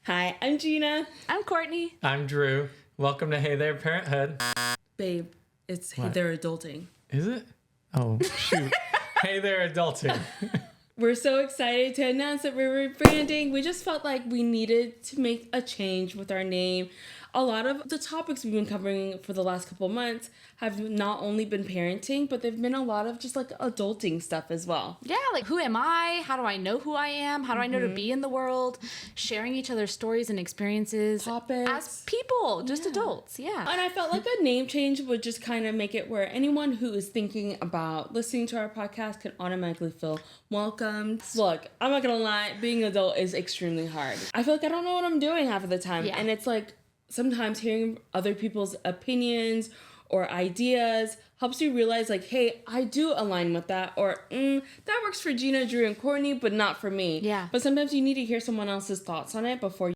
Hi, I'm Gina. I'm Courtney. I'm Drew. Welcome to Hey There Parenthood. Babe, it's Hey What? There Adulting. Is it? Oh, shoot. Hey There Adulting. We're so excited to announce that we're rebranding. We just felt like we needed to make a change with our name. A lot of the topics we've been covering for the last couple months have not only been parenting, but they've been a lot of just like adulting stuff as well. Yeah, like who am I? How do I know who I am? How do I know to be in the world? Sharing each other's stories and experiences Topics. as people, just adults. Yeah. And I felt like a name change would just kind of make it where anyone who is thinking about listening to our podcast can automatically feel welcomed. Look, I'm not gonna lie, being an adult is extremely hard. I feel like I don't know what I'm doing half of the time. Yeah. And it's like sometimes hearing other people's opinions or ideas helps you realize like, hey, I do align with that, or that works for Gina, Drew, and Courtney, but not for me. Yeah. But sometimes you need to hear someone else's thoughts on it before you.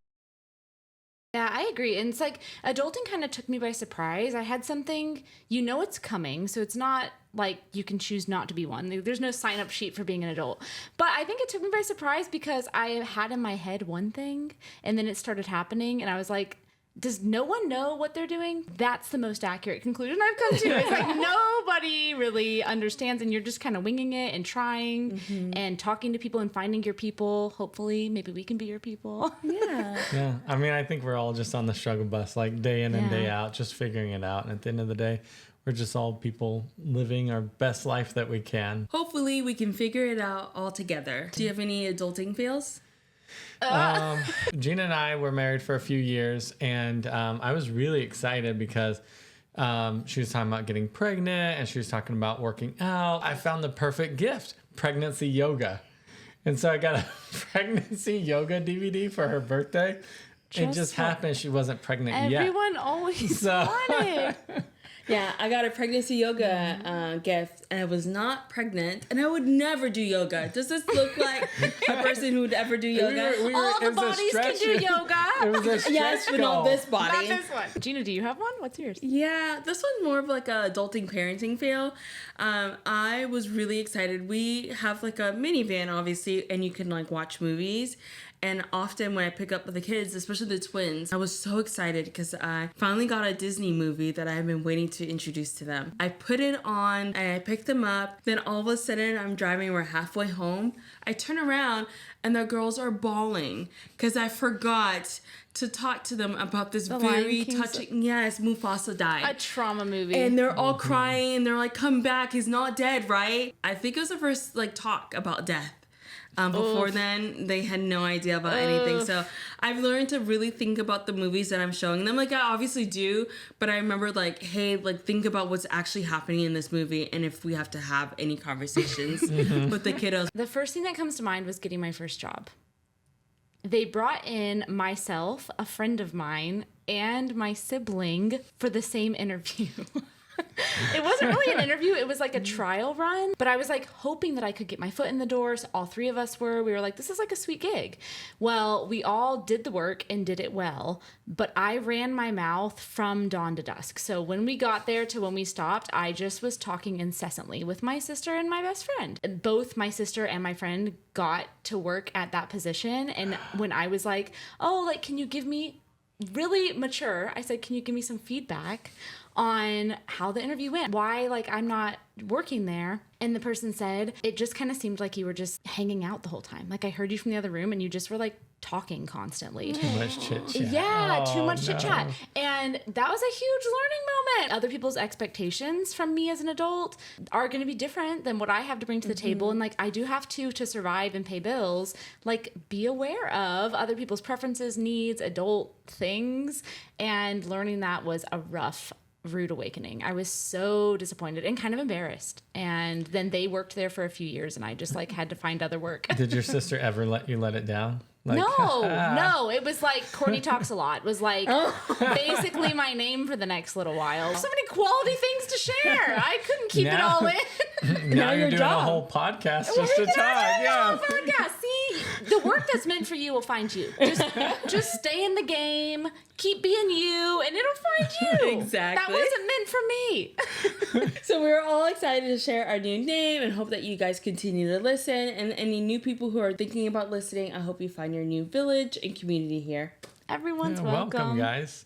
Yeah, I agree. And it's like adulting kind of took me by surprise. I had something, it's coming. So it's not like you can choose not to be one. There's no sign up sheet for being an adult. But I think it took me by surprise because I had in my head one thing and then it started happening. And I was like, does no one know what they're doing? That's the most accurate conclusion I've come to. It's like nobody really understands and you're just kind of winging it and trying and talking to people and finding your people. Hopefully, maybe we can be your people. Yeah. Yeah. I mean, I think we're all just on the struggle bus, like day in and Yeah. day out, just figuring it out. And at the end of the day, we're just all people living our best life that we can. Hopefully we can figure it out all together. Do you have any adulting fails? Gina and I were married for a few years, and I was really excited because she was talking about getting pregnant and she was talking about working out. I found the perfect gift, pregnancy yoga. And so I got a pregnancy yoga DVD for her birthday. It just happened she wasn't pregnant yet. Everyone always wanted. Yeah, I got a pregnancy yoga gift, and I was not pregnant, and I would never do yoga. Does this look like a person who would ever do yoga? All the bodies can do yoga. It was a stretch Yes, but not goal. this body. Not this one. Gina, do you have one? What's yours? Yeah, this one's more of like a adulting parenting fail. I was really excited. We have like a minivan, obviously, and you can like watch movies. And often when I pick up the kids, especially the twins, I was so excited because I finally got a Disney movie that I've been waiting to introduce to them. I put it on and I picked them up. Then all of a sudden I'm driving, we're halfway home. I turn around and the girls are bawling because I forgot to talk to them about this very touching, Mufasa died. A trauma movie. And they're all crying and they're like, come back, he's not dead, right? I think it was the first like talk about death. Before then, they had no idea about anything. So I've learned to really think about the movies that I'm showing them. Like I obviously do, but I remember like, hey, like think about what's actually happening in this movie and if we have to have any conversations with the kiddos. The first thing that comes to mind was getting my first job. They brought in myself, a friend of mine, and my sibling for the same interview. It wasn't really an interview. It was like a trial run. But I was like hoping that I could get my foot in the door. So all three of us were. We were like, this is like a sweet gig. Well, we all did the work and did it well. But I ran my mouth from dawn to dusk. So when we got there to when we stopped, I just was talking incessantly with my sister and my best friend. Both my sister and my friend got to work at that position. And when I was like, oh, like, can you give me really mature? I said, can you give me some feedback on how the interview went? Why, like, I'm not working there? And the person said, it just kind of seemed like you were just hanging out the whole time. Like, I heard you from the other room and you just were like talking constantly. Too much chit chat. Yeah, too much chit chat. And that was a huge learning moment. Other people's expectations from me as an adult are going to be different than what I have to bring to the table. And like, I do have to survive and pay bills, like be aware of other people's preferences, needs, adult things. And learning that was a rude awakening. I was so disappointed and kind of embarrassed. And then they worked there for a few years and I just like had to find other work. Did your sister ever let you let it down? Like, No. It was like Courtney Talks a Lot. It was like basically my name for the next little while. So many quality things to share. I couldn't keep it all in. Now you're your doing job. a whole podcast just to talk. Yeah. Podcast. See, The work that's meant for you will find you. Just stay in the game, keep being you, and it'll find you. Exactly. That wasn't meant for me. So we're all excited to share our new name and hope that you guys continue to listen. And any new people who are thinking about listening, I hope you find your new village and community here. Everyone's Welcome, guys.